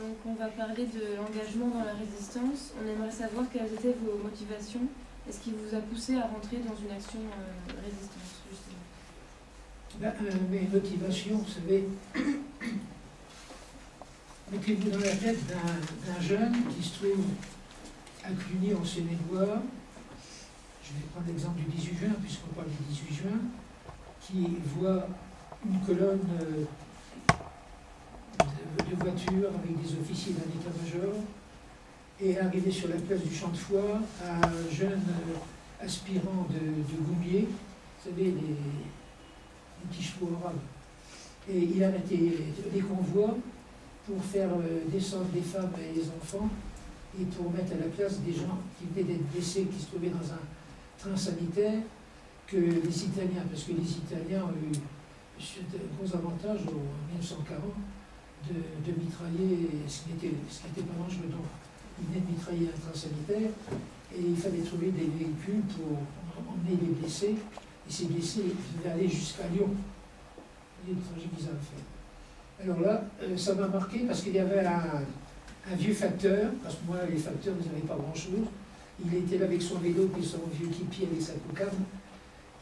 Donc on va parler de l'engagement dans la résistance. On aimerait savoir quelles étaient vos motivations et ce qui vous a poussé à rentrer dans une action résistance, justement. Mes motivations, vous savez, mettez-vous dans la tête d'un jeune qui se trouve à Cluny en Saône-et-Loire. Je vais prendre l'exemple du 18 juin, puisqu'on parle du 18 juin, qui voit une colonne de voitures avec des officiers d'un état-major, et arrivé sur la place du Champ de Foire, un jeune aspirant de goumier, vous savez, les petits chevaux arabes. Et il a arrêté les convois pour faire descendre les femmes et les enfants et pour mettre à la place des gens qui venaient d'être blessés, qui se trouvaient dans un train sanitaire, que les Italiens, parce que les Italiens ont eu un gros avantage en 1940 de mitrailler ce qui n'était pas dangereux. Donc, ils venaient de mitrailler un train sanitaire et il fallait trouver des véhicules pour emmener les blessés. Et ces blessés devaient aller jusqu'à Lyon. Il y a des trajets qu'ils avaient fait. Alors là, ça m'a marqué parce qu'il y avait un vieux facteur, parce que moi, les facteurs, ils n'avaient pas grand-chose. Il était là avec son vélo, puis son vieux képi avec sa cocarde.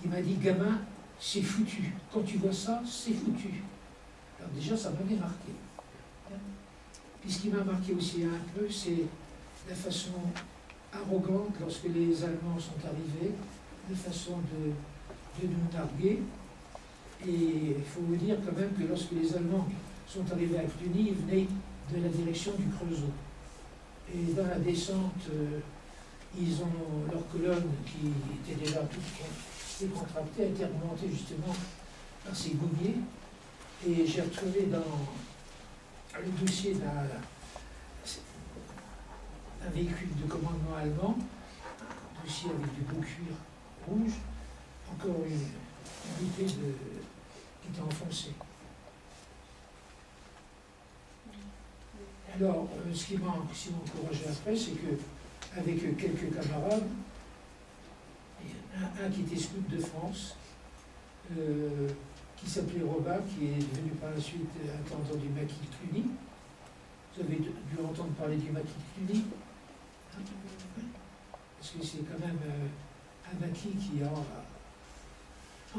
Il m'a dit, gamin, c'est foutu. Quand tu vois ça, c'est foutu. Alors déjà, ça m'avait marqué. Puis ce qui m'a marqué aussi un peu, c'est la façon arrogante, lorsque les Allemands sont arrivés, la façon de nous narguer. Et il faut vous dire quand même que lorsque les Allemands sont arrivés à Cluny, ils venaient de la direction du Creusot. Et dans la descente, ils ont leur colonne qui était déjà toute décontractée, a été remontée justement par ces goumiers. Et j'ai retrouvé dans le dossier d'un véhicule de commandement allemand, un dossier avec du beau cuir rouge, encore une épée qui était enfoncée. Alors, ce qui m'a encouragé après, c'est qu'avec quelques camarades, un qui était scout de France, qui s'appelait Robin, qui est devenu par la suite intendant du maquis de Cluny. Vous avez dû entendre parler du maquis de Cluny, parce que c'est quand même un maquis qui a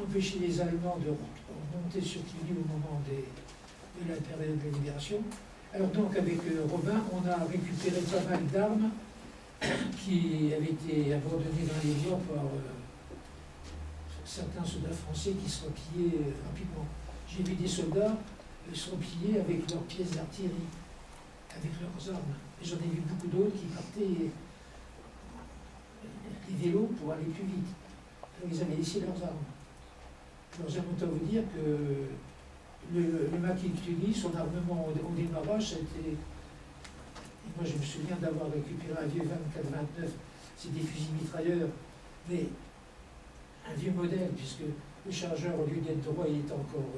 empêché les Allemands de remonter sur Cluny au moment de la période de la libération. Alors donc avec Robin, on a récupéré pas mal d'armes qui avaient été abandonnées dans les bois par certains soldats français qui se repliaient rapidement. J'ai vu des soldats se replier avec leurs pièces d'artillerie, avec leurs armes. Et j'en ai vu beaucoup d'autres qui partaient les vélos pour aller plus vite. Alors, ils avaient laissé leurs armes. Alors j'aime autant vous dire que le maquis de Cluny, son armement au démarrage, ça a été... Et moi je me souviens d'avoir récupéré un vieux 24-29, c'est des fusils mitrailleurs, mais un vieux modèle, puisque le chargeur, au lieu d'être droit, il est encore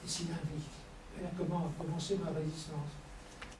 cylindrique. Voilà comment a commencé ma résistance.